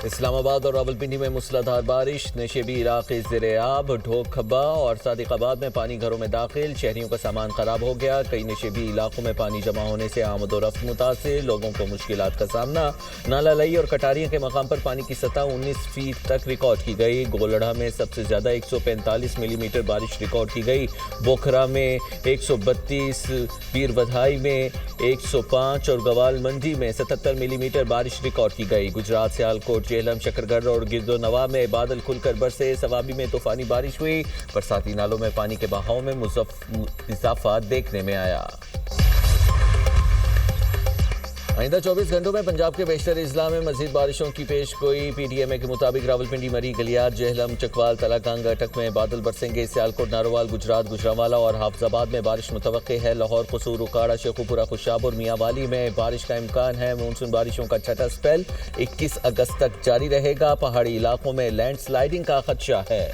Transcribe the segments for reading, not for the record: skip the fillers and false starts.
اسلام آباد اور راولپنڈی میں موسلادھار بارش، نشیبی علاقے زیر آب، ڈھوک کھبا اور صادق آباد میں پانی گھروں میں داخل، شہریوں کا سامان خراب ہو گیا۔ کئی نشیبی علاقوں میں پانی جمع ہونے سے آمد و رفت متاثر، لوگوں کو مشکلات کا سامنا۔ نالا لئی اور کٹاریاں کے مقام پر پانی کی سطح 19 فٹ تک ریکارڈ کی گئی۔ گولڑھا میں سب سے زیادہ 145 ملی میٹر بارش ریکارڈ کی گئی، بوکھرا میں 132، پیر ودھائی میں 105 اور گوال منڈی میں 77 ملی میٹر بارش ریکارڈ کی گئی۔ گجرات سیالکوٹ، جہلم، شکرگڑھ اور گرد و نواح میں بادل کھل کر برسے، سوابی میں طوفانی بارش ہوئی، برساتی نالوں میں پانی کے بہاؤ میں اضافہ دیکھنے میں آیا۔ آئندہ 24 گھنٹوں میں پنجاب کے بیشتر اضلاع میں مزید بارشوں کی پیش گوئی۔ پی ڈی ایم اے کے مطابق راولپنڈی، مری، گلیار، جہلم، چکوال، تلہ گنگ، اٹک میں بادل برسیں گے۔ سیالکوٹ، ناروال، گجرات، گوجرانوالا اور حافظ آباد میں بارش متوقع ہے۔ لاہور، قصور، اکاڑا، شیخوپورہ، خوشاب اور میاں والی میں بارش کا امکان ہے۔ مونسون بارشوں کا چھٹا سپیل 21 اگست تک جاری رہے گا۔ پہاڑی علاقوں میں لینڈ سلائیڈنگ کا خدشہ ہے۔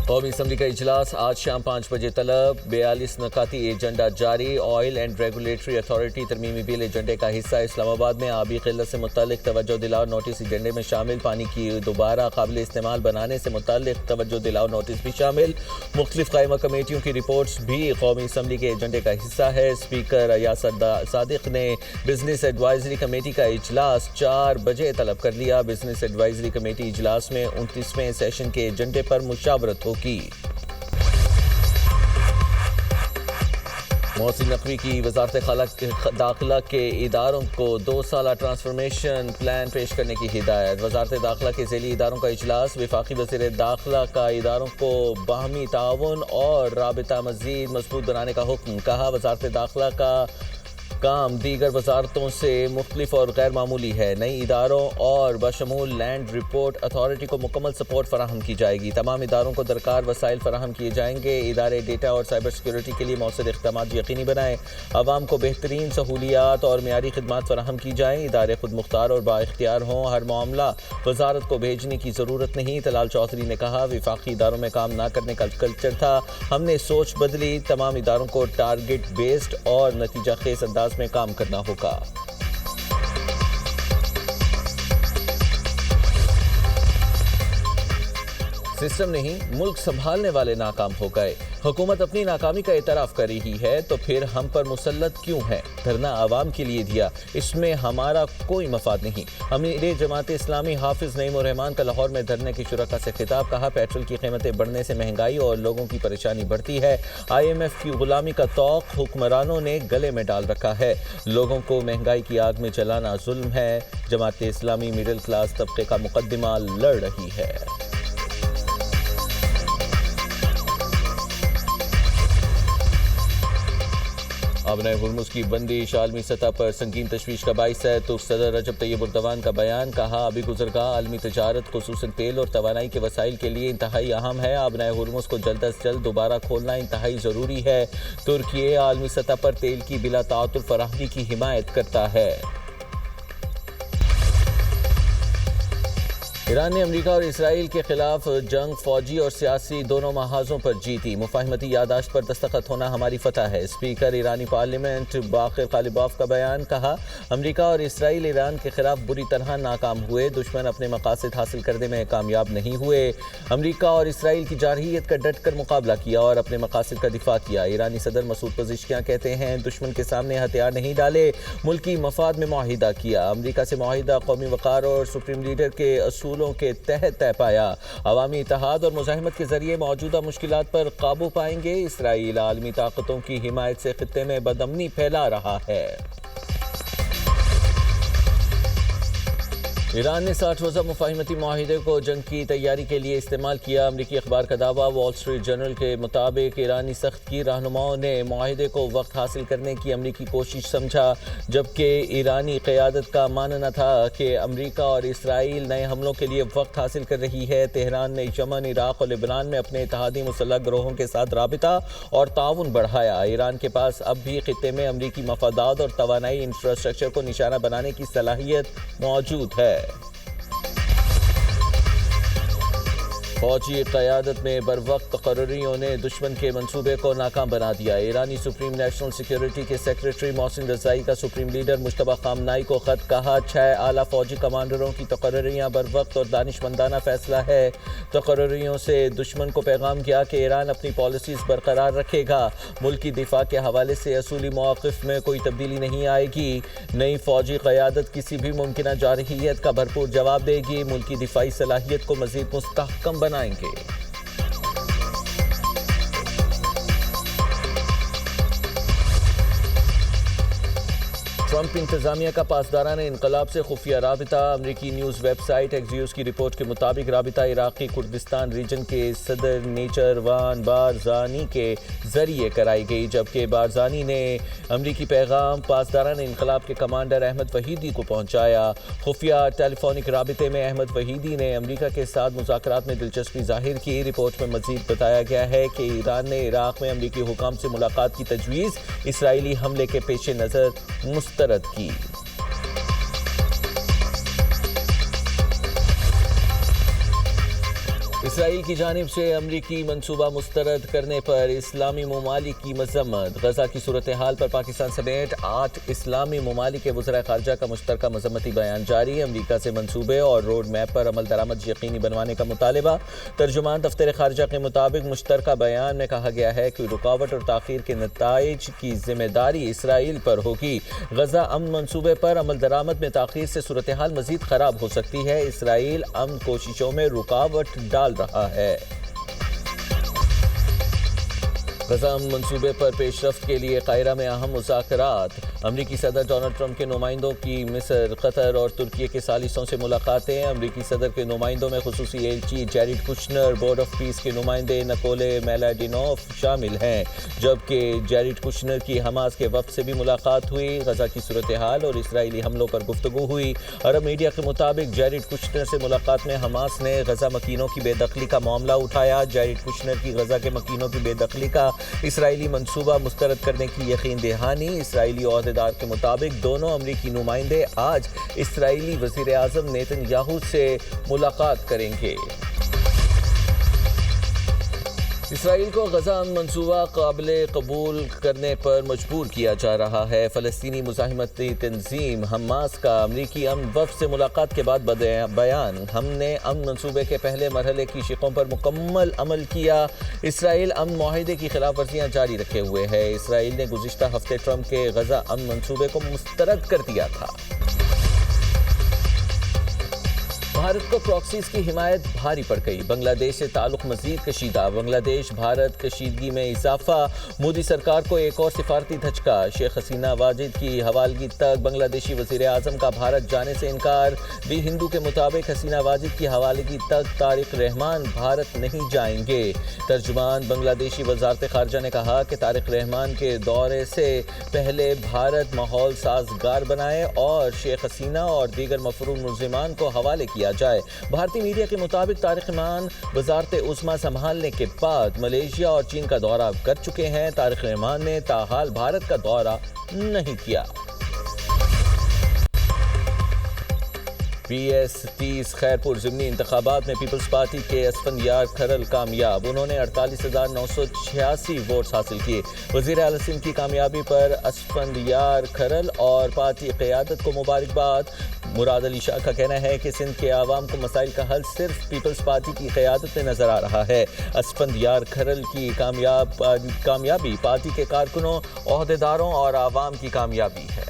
قومی اسمبلی کا اجلاس آج شام 5 بجے طلب، 42 نکاتی ایجنڈا جاری۔ آئل اینڈ ریگولیٹری اتھارٹی ترمیمی بل ایجنڈے کا حصہ۔ اسلام آباد میں آبی قلت سے متعلق توجہ دلاؤ نوٹس ایجنڈے میں شامل۔ پانی کی دوبارہ قابل استعمال بنانے سے متعلق توجہ دلاؤ نوٹس بھی شامل۔ مختلف قائمہ کمیٹیوں کی رپورٹس بھی قومی اسمبلی کے ایجنڈے کا حصہ ہے۔ اسپیکر ایاز صادق نے بزنس ایڈوائزری کمیٹی کا اجلاس 4 بجے طلب کر لیا۔ بزنس ایڈوائزری کمیٹی اجلاس میں 29ویں سیشن کے ایجنڈے پر مشاورت ہوگی۔ محسن نقوی کی وزارت داخلہ کے اداروں کو 2 سالہ ٹرانسفارمیشن پلان پیش کرنے کی ہدایت۔ وزارت داخلہ کے ذیلی اداروں کا اجلاس، وفاقی وزیر داخلہ کا اداروں کو باہمی تعاون اور رابطہ مزید مضبوط بنانے کا حکم۔ کہا وزارت داخلہ کا کام دیگر وزارتوں سے مختلف اور غیر معمولی ہے۔ نئی اداروں اور بشمول لینڈ رپورٹ اتھارٹی کو مکمل سپورٹ فراہم کی جائے گی۔ تمام اداروں کو درکار وسائل فراہم کیے جائیں گے۔ ادارے ڈیٹا اور سائبر سیکیورٹی کے لیے مؤثر اقدامات یقینی بنائیں۔ عوام کو بہترین سہولیات اور معیاری خدمات فراہم کی جائیں۔ ادارے خود مختار اور بااختیار ہوں۔ ہر معاملہ وزارت کو بھیجنے کی ضرورت نہیں۔ طلال چودھری نے کہا وفاقی اداروں میں کام نہ کرنے کا کلچر تھا، ہم نے سوچ بدلی۔ تمام اداروں کو ٹارگٹ بیسڈ اور نتیجہ خیز انداز میں کام کرنا ہوگا۔ سسٹم نہیں، ملک سنبھالنے والے ناکام ہو گئے۔ حکومت اپنی ناکامی کا اعتراف کر رہی ہے تو پھر ہم پر مسلط کیوں ہے؟ دھرنا عوام کے لیے دیا، اس میں ہمارا کوئی مفاد نہیں۔ امیر جماعت اسلامی حافظ نعیم الرحمان کا لاہور میں دھرنے کی شرکاء سے خطاب۔ کہا پیٹرول کی قیمتیں بڑھنے سے مہنگائی اور لوگوں کی پریشانی بڑھتی ہے۔ IMF کی غلامی کا طوق حکمرانوں نے گلے میں ڈال رکھا ہے۔ لوگوں کو مہنگائی کی آگ میں جلانا ظلم ہے۔ جماعت اسلامی مڈل کلاس طبقے کا مقدمہ لڑ رہی ہے۔ آبنائے ہرمز کی بندش عالمی سطح پر سنگین تشویش کا باعث ہے۔ ترک صدر رجب طیب اردوان کا بیان۔ کہا ابھی گزرگاہ عالمی تجارت خصوصاً تیل اور توانائی کے وسائل کے لیے انتہائی اہم ہے۔ آبنائے ہرمز کو جلد از جلد دوبارہ کھولنا انتہائی ضروری ہے۔ ترکی عالمی سطح پر تیل کی بلا تعطل فراہمی کی حمایت کرتا ہے۔ ایران نے امریکہ اور اسرائیل کے خلاف جنگ فوجی اور سیاسی دونوں محاذوں پر جیتی۔ مفاہمتی یادداشت پر دستخط ہونا ہماری فتح ہے۔ اسپیکر ایرانی پارلیمنٹ باقر غالباف کا بیان۔ کہا امریکہ اور اسرائیل ایران کے خلاف بری طرح ناکام ہوئے، دشمن اپنے مقاصد حاصل کرنے میں کامیاب نہیں ہوئے۔ امریکہ اور اسرائیل کی جارحیت کا ڈٹ کر مقابلہ کیا اور اپنے مقاصد کا دفاع کیا۔ ایرانی صدر مسعود پزشکیان کہتے ہیں دشمن کے سامنے ہتھیار نہیں ڈالے، ملکی مفاد میں معاہدہ کیا۔ امریکہ سے معاہدہ قومی وقار اور سپریم لیڈر کے اصولوں کے تحت طے پایا۔ عوامی اتحاد اور مزاحمت کے ذریعے موجودہ مشکلات پر قابو پائیں گے۔ اسرائیل عالمی طاقتوں کی حمایت سے خطے میں بدامنی پھیلا رہا ہے۔ ایران نے 60 روزہ مفاہمتی معاہدے کو جنگ کی تیاری کے لیے استعمال کیا۔ امریکی اخبار کا دعویٰ۔ وال اسٹریٹ جرنل کے مطابق ایرانی سخت گیر رہنماؤں نے معاہدے کو وقت حاصل کرنے کی امریکی کوشش سمجھا، جبکہ ایرانی قیادت کا ماننا تھا کہ امریکہ اور اسرائیل نئے حملوں کے لیے وقت حاصل کر رہی ہے۔ تہران نے یمن، عراق اور لبنان میں اپنے اتحادی مسلح گروہوں کے ساتھ رابطہ اور تعاون بڑھایا۔ ایران کے پاس اب بھی خطے میں امریکی مفادات اور توانائی انفراسٹرکچر کو نشانہ بنانے کی صلاحیت موجود ہے۔ فوجی قیادت میں بروقت تقرریوں نے دشمن کے منصوبے کو ناکام بنا دیا۔ ایرانی سپریم نیشنل سیکیورٹی کے سیکریٹری محسن رضائی کا سپریم لیڈر مجتبی خامنائی کو خط، کہا 6 اعلیٰ فوجی کمانڈروں کی تقرریاں بروقت اور دانشمندانہ فیصلہ ہے۔ تقرریوں سے دشمن کو پیغام کیا کہ ایران اپنی پالیسیز برقرار رکھے گا، ملکی دفاع کے حوالے سے اصولی مواقف میں کوئی تبدیلی نہیں آئے گی۔ نئی فوجی قیادت کسی بھی ممکنہ جارحیت کا بھرپور جواب دے گی، ملکی دفاعی صلاحیت کو مزید مستحکم بنائیں گے۔ ٹرمپ انتظامیہ کا پاسداران انقلاب سے خفیہ رابطہ۔ امریکی نیوز ویب سائٹ ایکزیوس کی رپورٹ کے مطابق رابطہ عراقی کردستان ریجن کے صدر نیچروان بارزانی کے ذریعے کرائی گئی، جبکہ بارزانی نے امریکی پیغام پاسداران انقلاب کے کمانڈر احمد وحیدی کو پہنچایا۔ خفیہ ٹیلی فونک رابطے میں احمد وحیدی نے امریکہ کے ساتھ مذاکرات میں دلچسپی ظاہر کی۔ رپورٹ میں مزید بتایا گیا ہے کہ ایران نے عراق میں امریکی حکام سے ملاقات کی تجویز اسرائیلی حملے کے پیش نظر مسترد کی۔ اسرائیل کی جانب سے امریکی منصوبہ مسترد کرنے پر اسلامی ممالک کی مذمت۔ غزہ کی صورتحال پر پاکستان سمیت 8 اسلامی ممالک کے وزراء خارجہ کا مشترکہ مذمتی بیان جاری۔ امریکہ سے منصوبے اور روڈ میپ پر عمل درآمد یقینی بنوانے کا مطالبہ۔ ترجمان دفتر خارجہ کے مطابق مشترکہ بیان میں کہا گیا ہے کہ رکاوٹ اور تاخیر کے نتائج کی ذمہ داری اسرائیل پر ہوگی۔ غزہ امن منصوبے پر عمل درآمد میں تاخیر سے صورتحال مزید خراب ہو سکتی ہے۔ اسرائیل امن کوششوں میں رکاوٹ ڈال رہا ہے۔ غزہ منصوبے پر پیش رفت کے لیے قاہرہ میں اہم مذاکرات۔ امریکی صدر ڈونلڈ ٹرمپ کے نمائندوں کی مصر، قطر اور ترکی کے ثالثوں سے ملاقاتیں۔ امریکی صدر کے نمائندوں میں خصوصی ایلچی جیریڈ کشنر، بورڈ آف پیس کے نمائندے نکولے میلاڈینوف شامل ہیں، جبکہ جیریڈ کشنر کی حماس کے وفد سے بھی ملاقات ہوئی۔ غزہ کی صورتحال اور اسرائیلی حملوں پر گفتگو ہوئی۔ عرب میڈیا کے مطابق جیریڈ کشنر سے ملاقات میں حماس نے غزہ مکینوں کی بے دخلی کا معاملہ اٹھایا۔ جیریڈ کشنر کی غزہ کے مکینوں کی بے دخلی کا اسرائیلی منصوبہ مسترد کرنے کی یقین دہانی۔ اسرائیلی عہدیدار کے مطابق دونوں امریکی نمائندے آج اسرائیلی وزیر اعظم نیتن یاہو سے ملاقات کریں گے۔ اسرائیل کو غزہ منصوبہ قابل قبول کرنے پر مجبور کیا جا رہا ہے۔ فلسطینی مزاحمتی تنظیم حماس کا امریکی امن وفد سے ملاقات کے بعد بیان۔ ہم نے امن منصوبے کے پہلے مرحلے کی شقوں پر مکمل عمل کیا۔ اسرائیل امن معاہدے کی خلاف ورزیاں جاری رکھے ہوئے ہے۔ اسرائیل نے گزشتہ ہفتے ٹرمپ کے غزہ امن منصوبے کو مسترد کر دیا تھا۔ بھارت کو پراکسیز کی حمایت بھاری پڑ گئی۔ بنگلہ دیش سے تعلق مزید کشیدہ۔ بنگلہ دیش بھارت کشیدگی میں اضافہ۔ مودی سرکار کو ایک اور سفارتی دھچکا۔ شیخ حسینہ واجد کی حوالگی تک۔ بنگلہ دیشی وزیر اعظم کا بھارت جانے سے انکار۔ دی ہندو کے مطابق حسینہ واجد کی حوالگی تک طارق رحمان بھارت نہیں جائیں گے۔ ترجمان بنگلہ دیشی وزارت خارجہ نے کہا کہ طارق رحمان کے دورے سے پہلے بھارت ماحول سازگار بنائے اور شیخ حسینہ اور دیگر مفروض ملزمان کو حوالے کیا جائے۔ بھارتی میڈیا کے مطابق طارق رحمان وزارت عظمیٰ سنبھالنے کے بعد ملیشیا اور چین کا دورہ کر چکے ہیں۔ طارق رحمان نے تاحال بھارت کا دورہ نہیں کیا۔ PS30 خیرپور ضمنی انتخابات میں پیپلز پارٹی کے اسفندیار کھرل کامیاب۔ انہوں نے 48,986 ووٹس حاصل کیے۔ وزیر اعلیٰ سندھ کی کامیابی پر اسفندیار کھرل اور پارٹی قیادت کو مبارکباد۔ مراد علی شاہ کا کہنا ہے کہ سندھ کے عوام کو مسائل کا حل صرف پیپلز پارٹی کی قیادت میں نظر آ رہا ہے۔ اسفندیار کھرل کی کامیابی پارٹی کے کارکنوں، عہدیداروں اور عوام کی کامیابی ہے۔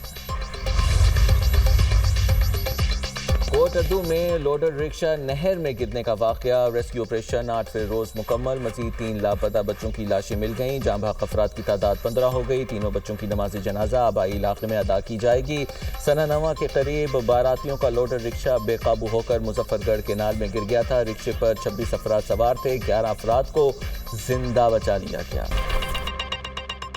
کوٹ اردو میں لوڈر رکشہ نہر میں گرنے کا واقعہ۔ ریسکیو آپریشن 8ویں روز مکمل۔ مزید 3 لاپتہ بچوں کی لاشیں مل گئیں۔ جاں بحق افراد کی تعداد 15 ہو گئی۔ تینوں بچوں کی نماز جنازہ آبائی علاقے میں ادا کی جائے گی۔ سنہ نواں کے قریب باراتیوں کا لوڈر رکشہ بے قابو ہو کر مظفر گڑھ کینال میں گر گیا تھا۔ رکشے پر 26 افراد سوار تھے۔ 11 افراد کو زندہ بچا لیا گیا۔